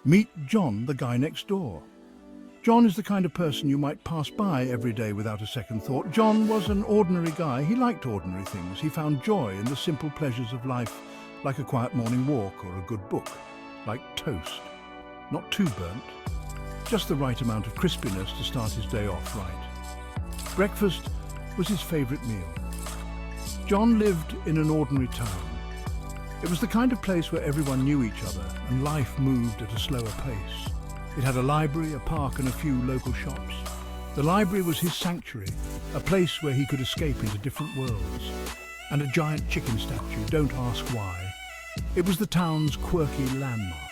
Meet John, the guy next door. John is the kind of person you might pass by every day without a second thought. John was an ordinary guy. He liked ordinary things. He found joy in the simple pleasures of life, like a quiet morning walk or a good book, like toast. Not too burnt, just the right amount of crispiness to start his day off right. Breakfast was his favourite meal. John lived in an ordinary town. It was the kind of place where everyone knew each other and life moved at a slower pace. It had a library, a park and a few local shops. The library was his sanctuary, a place where he could escape into different worlds. And a giant chicken statue, don't ask why. It was the town's quirky landmark,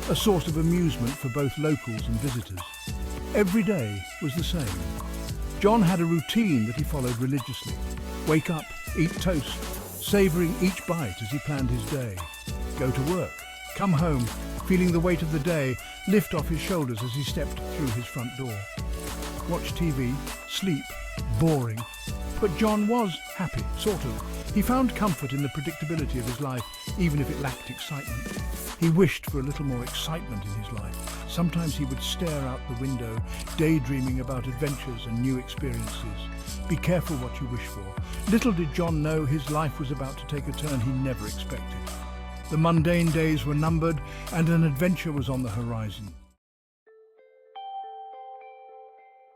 a source of amusement for both locals and visitors. Every day was the same. John had a routine that he followed religiously. Wake up, eat toast, savouring each bite as he planned his day. Go to work, come home, feeling the weight of the day lift off his shoulders as he stepped through his front door. Watch TV, sleep, boring. But John was happy, sort of. He found comfort in the predictability of his life, even if it lacked excitement. He wished for a little more excitement in his life. Sometimes he would stare out the window, daydreaming about adventures and new experiences. Be careful what you wish for. Little did John know his life was about to take a turn he never expected. The mundane days were numbered and an adventure was on the horizon.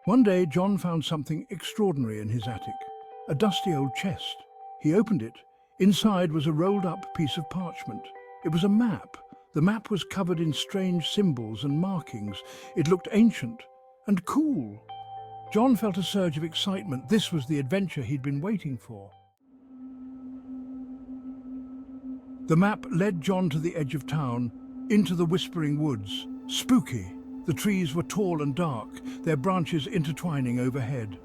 One day, John found something extraordinary in his attic, a dusty old chest. He opened it. Inside was a rolled-up piece of parchment. It was a map. The map was covered in strange symbols and markings. It looked ancient and cool. John felt a surge of excitement. This was the adventure he'd been waiting for. The map led John to the edge of town, into the whispering woods. Spooky. The trees were tall and dark, their branches intertwining overhead.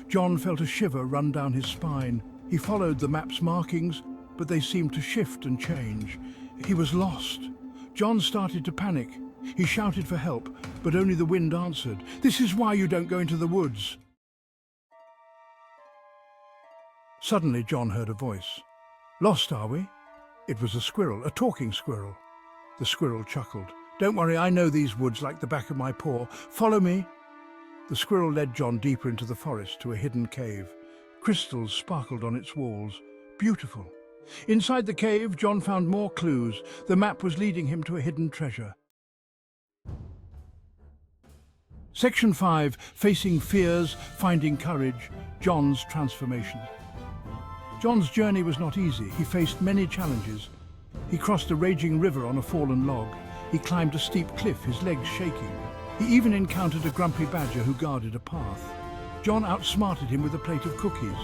John felt a shiver run down his spine. He followed the map's markings, but they seemed to shift and change. He was lost. John started to panic. He shouted for help, but only the wind answered. "This is why you don't go into the woods." Suddenly, John heard a voice. "Lost, are we?" It was a squirrel, a talking squirrel. The squirrel chuckled. "Don't worry, I know these woods like the back of my paw. Follow me." The squirrel led John deeper into the forest to a hidden cave. Crystals sparkled on its walls. Beautiful. Inside the cave, John found more clues. The map was leading him to a hidden treasure. Section 5, Facing Fears, Finding Courage, John's Transformation. John's journey was not easy. He faced many challenges. He crossed a raging river on a fallen log. He climbed a steep cliff, his legs shaking. He even encountered a grumpy badger who guarded a path. John outsmarted him with a plate of cookies.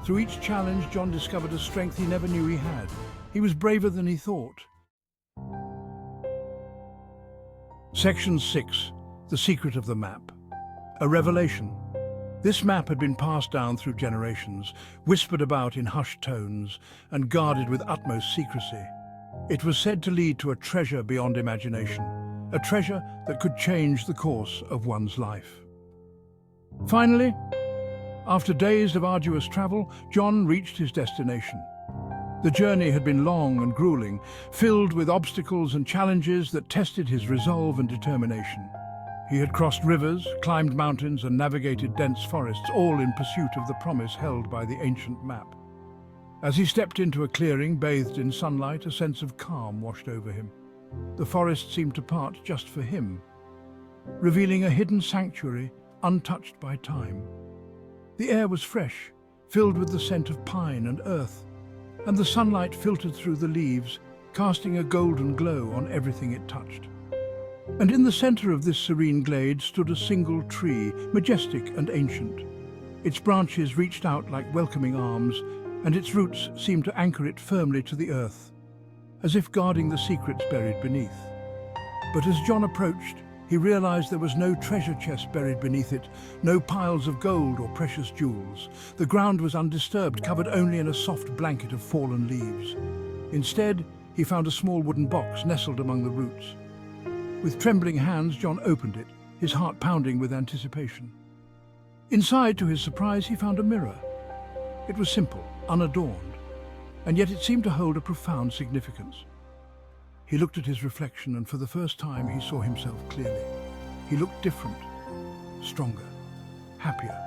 Through each challenge, John discovered a strength he never knew he had. He was braver than he thought. Section 6, The Secret of the Map. A revelation. This map had been passed down through generations, whispered about in hushed tones, and guarded with utmost secrecy. It was said to lead to a treasure beyond imagination, a treasure that could change the course of one's life. Finally, after days of arduous travel, John reached his destination. The journey had been long and grueling, filled with obstacles and challenges that tested his resolve and determination. He had crossed rivers, climbed mountains, and navigated dense forests, all in pursuit of the promise held by the ancient map. As he stepped into a clearing, bathed in sunlight, a sense of calm washed over him. The forest seemed to part just for him, revealing a hidden sanctuary untouched by time. The air was fresh, filled with the scent of pine and earth, and the sunlight filtered through the leaves, casting a golden glow on everything it touched. And in the center of this serene glade stood a single tree, majestic and ancient. Its branches reached out like welcoming arms, and its roots seemed to anchor it firmly to the earth, as if guarding the secrets buried beneath. But as John approached, he realized there was no treasure chest buried beneath it, no piles of gold or precious jewels. The ground was undisturbed, covered only in a soft blanket of fallen leaves. Instead, he found a small wooden box nestled among the roots. With trembling hands, John opened it, his heart pounding with anticipation. Inside, to his surprise, he found a mirror. It was simple, unadorned, and yet it seemed to hold a profound significance. He looked at his reflection, and for the first time he saw himself clearly. He looked different, stronger, happier.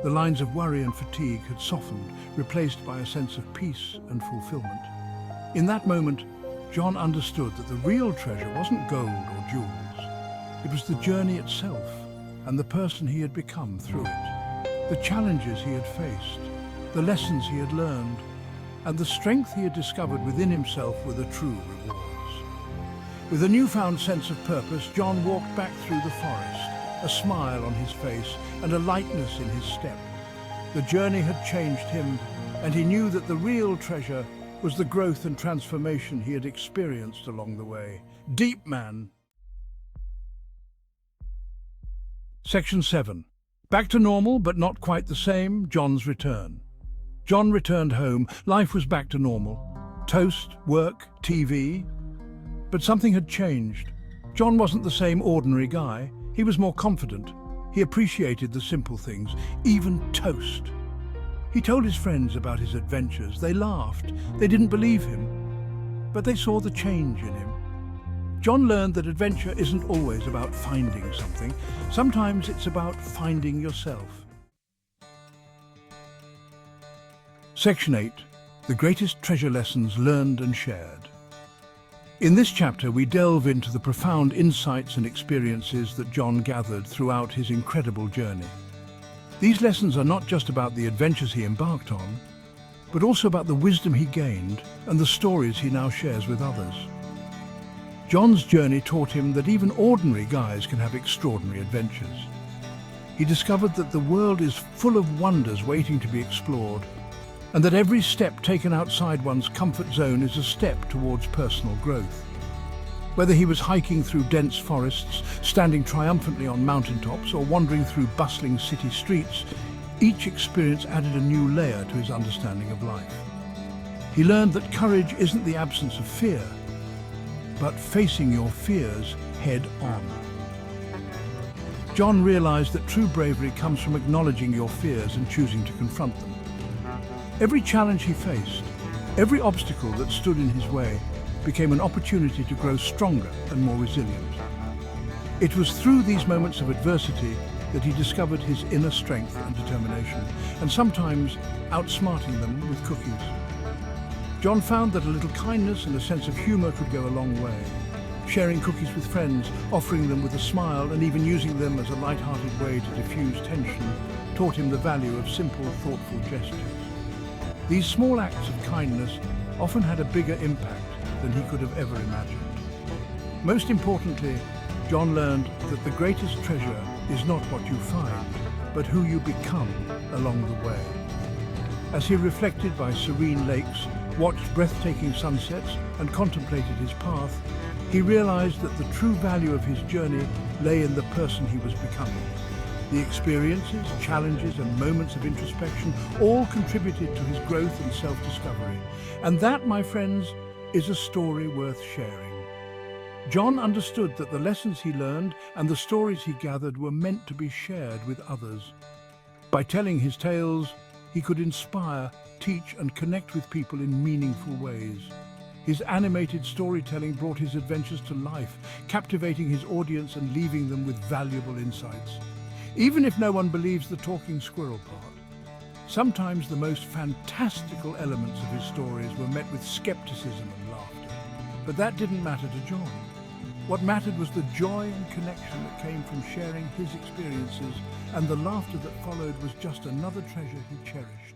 The lines of worry and fatigue had softened, replaced by a sense of peace and fulfillment. In that moment, John understood that the real treasure wasn't gold or jewels. It was the journey itself and the person he had become through it. The challenges he had faced, the lessons he had learned, and the strength he had discovered within himself were the true rewards. With a newfound sense of purpose, John walked back through the forest, a smile on his face and a lightness in his step. The journey had changed him, and he knew that the real treasure was the growth and transformation he had experienced along the way. Deep Man. Section 7. Back to normal, but not quite the same, John's return. John returned home. Life was back to normal. Toast, work, TV. But something had changed. John wasn't the same ordinary guy. He was more confident. He appreciated the simple things, even toast. He told his friends about his adventures. They laughed. They didn't believe him, but they saw the change in him. John learned that adventure isn't always about finding something. Sometimes it's about finding yourself. Section 8. The Greatest Treasure Lessons Learned and Shared. In this chapter, we delve into the profound insights and experiences that John gathered throughout his incredible journey. These lessons are not just about the adventures he embarked on, but also about the wisdom he gained and the stories he now shares with others. John's journey taught him that even ordinary guys can have extraordinary adventures. He discovered that the world is full of wonders waiting to be explored, and that every step taken outside one's comfort zone is a step towards personal growth. Whether he was hiking through dense forests, standing triumphantly on mountaintops, or wandering through bustling city streets, each experience added a new layer to his understanding of life. He learned that courage isn't the absence of fear, but facing your fears head on. John realized that true bravery comes from acknowledging your fears and choosing to confront them. Every challenge he faced, every obstacle that stood in his way, became an opportunity to grow stronger and more resilient. It was through these moments of adversity that he discovered his inner strength and determination, and sometimes outsmarting them with cookies. John found that a little kindness and a sense of humor could go a long way. Sharing cookies with friends, offering them with a smile, and even using them as a light-hearted way to diffuse tension taught him the value of simple, thoughtful gestures. These small acts of kindness often had a bigger impact than he could have ever imagined. Most importantly, John learned that the greatest treasure is not what you find, but who you become along the way. As he reflected by serene lakes, watched breathtaking sunsets, and contemplated his path, he realized that the true value of his journey lay in the person he was becoming. The experiences, challenges, and moments of introspection all contributed to his growth and self-discovery. And that, my friends, is a story worth sharing. John understood that the lessons he learned and the stories he gathered were meant to be shared with others. By telling his tales, he could inspire, teach, and connect with people in meaningful ways. His animated storytelling brought his adventures to life, captivating his audience and leaving them with valuable insights. Even if no one believes the talking squirrel part, sometimes the most fantastical elements of his stories were met with skepticism and laughter. But that didn't matter to John. What mattered was the joy and connection that came from sharing his experiences, and the laughter that followed was just another treasure he cherished.